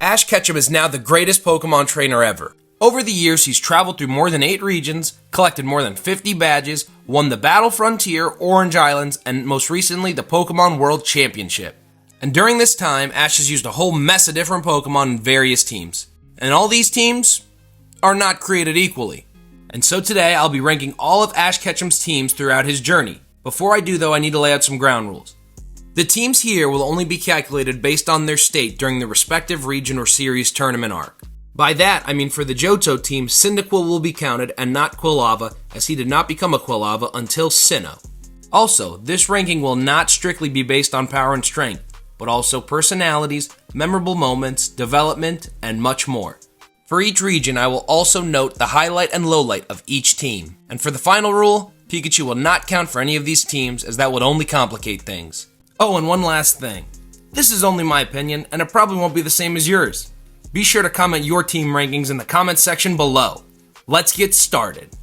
Ash Ketchum is now the greatest Pokemon trainer ever. Over the years, he's traveled through more than 8 regions, collected more than 50 badges, won the Battle Frontier, Orange Islands, and most recently the Pokemon World Championship. And during this time, Ash has used a whole mess of different Pokemon in various teams. And all these teams are not created equally. And so today, I'll be ranking all of Ash Ketchum's teams throughout his journey. Before I do though, I need to lay out some ground rules. The teams here will only be calculated based on their state during the respective region or series tournament arc. By that, I mean for the Johto Team, Cyndaquil will be counted and not Quilava, as he did not become a Quilava until Sinnoh. Also, this ranking will not strictly be based on power and strength, but also personalities, memorable moments, development, and much more. For each region, I will also note the highlight and lowlight of each team. And for the final rule, Pikachu will not count for any of these teams, as that would only complicate things. Oh, and one last thing. This is only my opinion, and it probably won't be the same as yours. Be sure to comment your team rankings in the comment section below. Let's get started.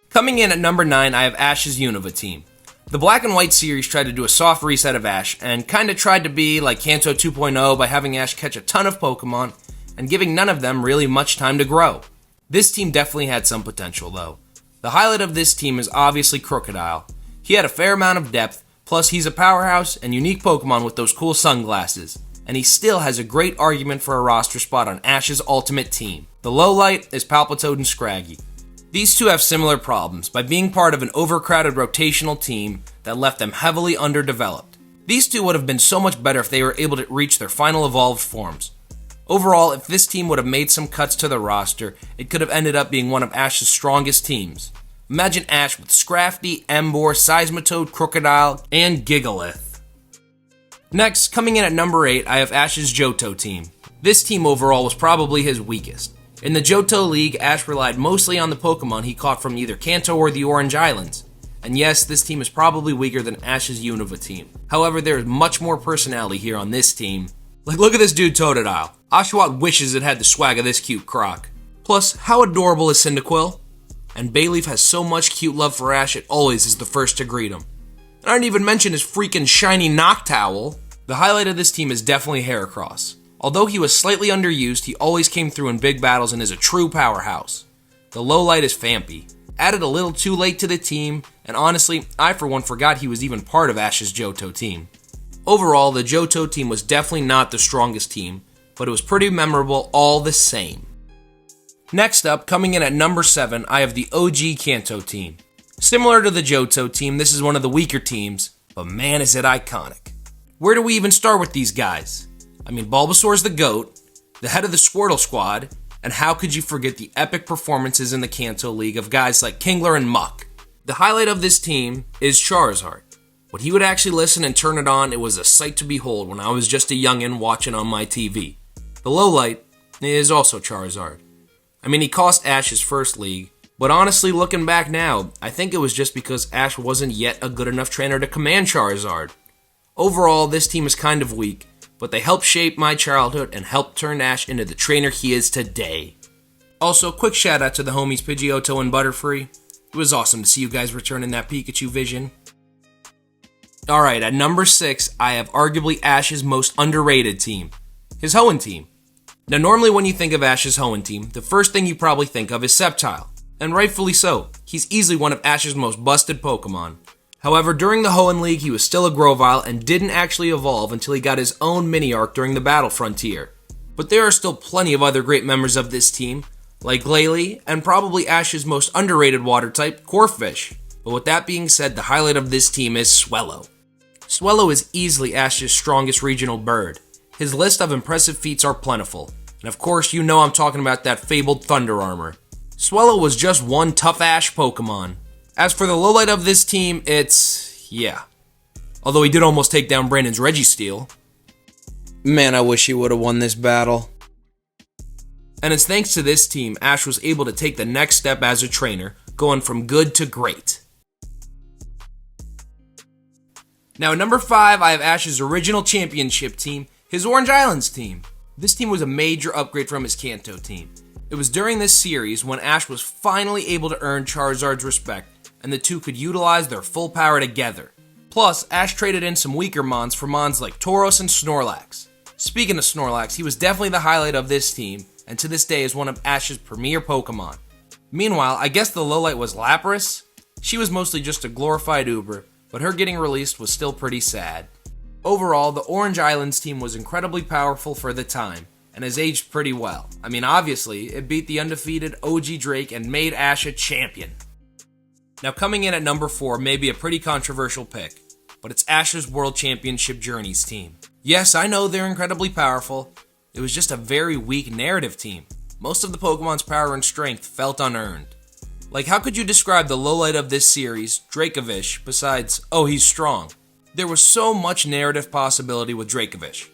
Coming in at number 9, I have Ash's Unova team. The Black and White series tried to do a soft reset of Ash, and kinda tried to be like Kanto 2.0 by having Ash catch a ton of Pokemon, and giving none of them really much time to grow. This team definitely had some potential though. The highlight of this team is obviously Crocodile. He had a fair amount of depth, plus he's a powerhouse and unique Pokemon with those cool sunglasses. And he still has a great argument for a roster spot on Ash's ultimate team. The lowlight is Palpitoad and Scraggy. These two have similar problems by being part of an overcrowded rotational team that left them heavily underdeveloped. These two would have been so much better if they were able to reach their final evolved forms. Overall, if this team would have made some cuts to the roster, it could have ended up being one of Ash's strongest teams. Imagine Ash with Scrafty, Emboar, Seismitoad, Crocodile, and Gigalith. Next, coming in at number 8, I have Ash's Johto Team. This team overall was probably his weakest. In the Johto League, Ash relied mostly on the Pokemon he caught from either Kanto or the Orange Islands. And yes, this team is probably weaker than Ash's Unova team. However, there is much more personality here on this team. Like, look at this dude Totodile. Oshawott wishes it had the swag of this cute croc. Plus, how adorable is Cyndaquil? And Bayleaf has so much cute love for Ash, it always is the first to greet him. And I didn't even mention his freaking shiny Noctowl. The highlight of this team is definitely Heracross. Although he was slightly underused, he always came through in big battles and is a true powerhouse. The lowlight is Phanpy. Added a little too late to the team, and honestly, I for one forgot he was even part of Ash's Johto team. Overall, the Johto team was definitely not the strongest team, but it was pretty memorable all the same. Next up, coming in at number 7, I have the OG Kanto team. Similar to the Johto team, this is one of the weaker teams, but man is it iconic. Where do we even start with these guys? I mean, Bulbasaur's the GOAT, the head of the Squirtle squad, and how could you forget the epic performances in the Kanto League of guys like Kingler and Muck? The highlight of this team is Charizard. When he would actually listen and turn it on, it was a sight to behold when I was just a youngin' watching on my TV. The lowlight is also Charizard. I mean, he cost Ash his first league, but honestly, looking back now, I think it was just because Ash wasn't yet a good enough trainer to command Charizard. Overall, this team is kind of weak, but they helped shape my childhood and helped turn Ash into the trainer he is today. Also, quick shout out to the homies Pidgeotto and Butterfree. It was awesome to see you guys returning that Pikachu vision. Alright, at number 6, I have arguably Ash's most underrated team, his Hoenn Team. Now normally when you think of Ash's Hoenn Team, the first thing you probably think of is Sceptile, and rightfully so. He's easily one of Ash's most busted Pokemon. However, during the Hoenn League, he was still a Grovyle and didn't actually evolve until he got his own mini-arc during the Battle Frontier. But there are still plenty of other great members of this team, like Glalie, and probably Ash's most underrated water type, Corphish. But with that being said, the highlight of this team is Swellow. Swellow is easily Ash's strongest regional bird. His list of impressive feats are plentiful, and of course you know I'm talking about that fabled Thunder Armor. Swellow was just one tough Ash Pokemon. As for the lowlight of this team, yeah. Although he did almost take down Brandon's Registeel. Man, I wish he would have won this battle. And it's thanks to this team, Ash was able to take the next step as a trainer, going from good to great. Now at number 5, I have Ash's original championship team, his Orange Islands team. This team was a major upgrade from his Kanto team. It was during this series when Ash was finally able to earn Charizard's respect, and the two could utilize their full power together. Plus, Ash traded in some weaker mons for mons like Tauros and Snorlax. Speaking of Snorlax, he was definitely the highlight of this team, and to this day is one of Ash's premier Pokemon. Meanwhile, I guess the lowlight was Lapras? She was mostly just a glorified Uber, but her getting released was still pretty sad. Overall, the Orange Islands team was incredibly powerful for the time, and has aged pretty well. I mean, obviously, it beat the undefeated OG Drake and made Ash a champion. Now coming in at number 4 may be a pretty controversial pick, but it's Ash's World Championship Journeys team. Yes, I know they're incredibly powerful. It was just a very weak narrative team. Most of the Pokemon's power and strength felt unearned. Like, how could you describe the lowlight of this series, Dracovish, besides, oh, he's strong? There was so much narrative possibility with Dracovish.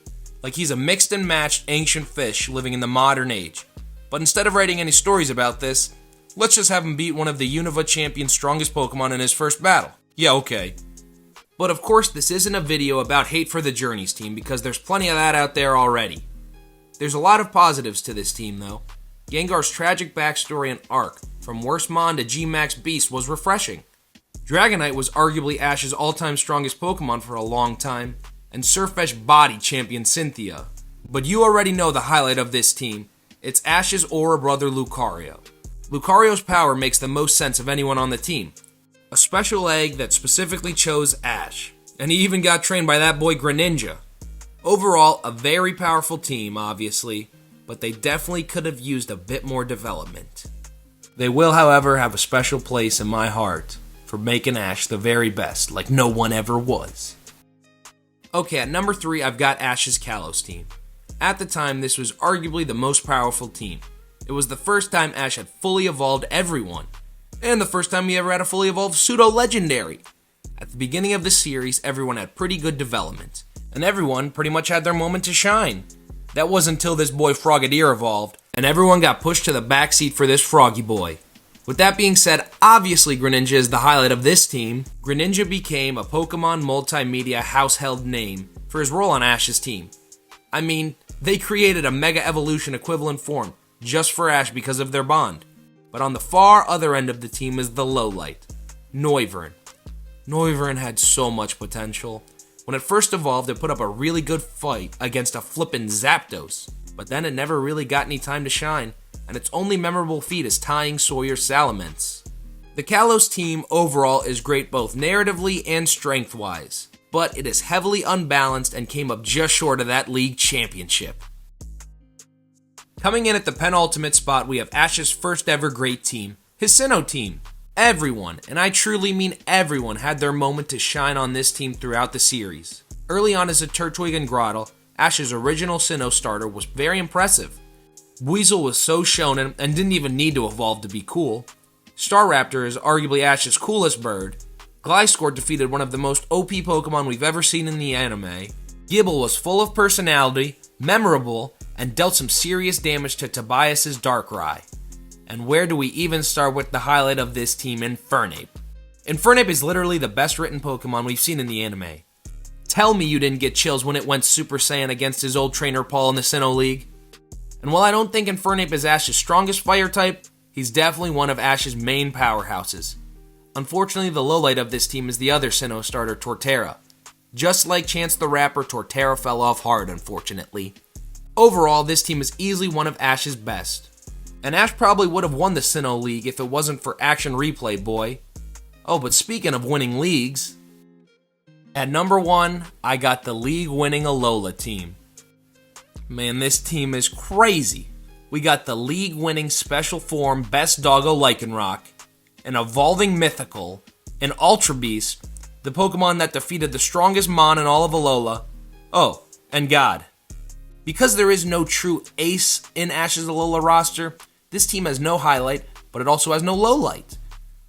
Like, he's a mixed and matched ancient fish living in the modern age. But instead of writing any stories about this, let's just have him beat one of the Unova Champion's strongest Pokemon in his first battle. Yeah, okay. But of course, this isn't a video about hate for the Journeys team because there's plenty of that out there already. There's a lot of positives to this team though. Gengar's tragic backstory and arc, from Worstmon to G-Max Beast, was refreshing. Dragonite was arguably Ash's all-time strongest Pokemon for a long time, and Surfetch bodied champion Cynthia. But you already know the highlight of this team. It's Ash's Aura brother Lucario. Lucario's power makes the most sense of anyone on the team. A special egg that specifically chose Ash, and he even got trained by that boy Greninja. Overall, a very powerful team, obviously, but they definitely could have used a bit more development. They will, however, have a special place in my heart for making Ash the very best, like no one ever was. Okay, at number 3, I've got Ash's Kalos Team. At the time, this was arguably the most powerful team. It was the first time Ash had fully evolved everyone, and the first time he ever had a fully evolved pseudo-legendary. At the beginning of the series, everyone had pretty good development, and everyone pretty much had their moment to shine. That wasn't until this boy Frogadier evolved, and everyone got pushed to the backseat for this Froggy boy. With that being said, obviously Greninja is the highlight of this team. Greninja became a Pokemon multimedia household name for his role on Ash's team. I mean, they created a Mega Evolution equivalent form just for Ash because of their bond. But on the far other end of the team is the lowlight, Noivern. Noivern had so much potential. When it first evolved, it put up a really good fight against a flippin' Zapdos, but then it never really got any time to shine, and its only memorable feat is tying Sawyer's Salamence. The Kalos team overall is great both narratively and strength-wise, but it is heavily unbalanced and came up just short of that league championship. Coming in at the penultimate spot, we have Ash's first ever great team, his Sinnoh Team. Everyone, and I truly mean everyone, had their moment to shine on this team throughout the series. Early on as a Turtwig and Grottle, Ash's original Sinnoh starter was very impressive. Weasel was so shonen and didn't even need to evolve to be cool. Staraptor is arguably Ash's coolest bird. Gliscor defeated one of the most OP Pokemon we've ever seen in the anime. Gible was full of personality, memorable, and dealt some serious damage to Tobias's Darkrai. And where do we even start with the highlight of this team, Infernape? Infernape is literally the best written Pokemon we've seen in the anime. Tell me you didn't get chills when it went Super Saiyan against his old trainer Paul in the Sinnoh League. And while I don't think Infernape is Ash's strongest fire type, he's definitely one of Ash's main powerhouses. Unfortunately, the lowlight of this team is the other Sinnoh starter, Torterra. Just like Chance the Rapper, Torterra fell off hard, unfortunately. Overall, this team is easily one of Ash's best. And Ash probably would have won the Sinnoh League if it wasn't for Action Replay Boy. Oh, but speaking of winning leagues, at number 1, I got the league-winning Alola Team. Man, this team is crazy. We got the league-winning Special Form Best Doggo Lycanroc, an Evolving Mythical, an Ultra Beast, the Pokemon that defeated the strongest Mon in all of Alola, oh, and God. Because there is no true ace in Ash's Alola roster, this team has no highlight, but it also has no lowlight.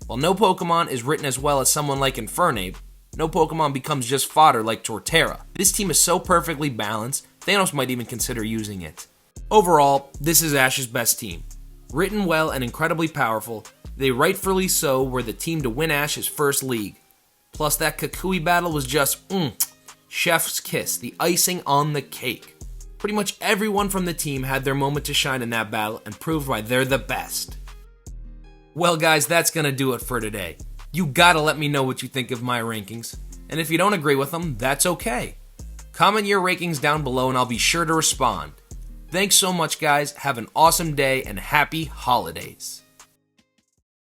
While no Pokemon is written as well as someone like Infernape, no Pokemon becomes just fodder like Torterra. This team is so perfectly balanced, Thanos might even consider using it. Overall, this is Ash's best team. Written well and incredibly powerful, they rightfully so were the team to win Ash's first league. Plus that Kukui battle was just, chef's kiss, the icing on the cake. Pretty much everyone from the team had their moment to shine in that battle and proved why they're the best. Well guys, that's gonna do it for today. You gotta let me know what you think of my rankings, and if you don't agree with them, that's okay. Comment your rankings down below and I'll be sure to respond. Thanks so much, guys. Have an awesome day and happy holidays.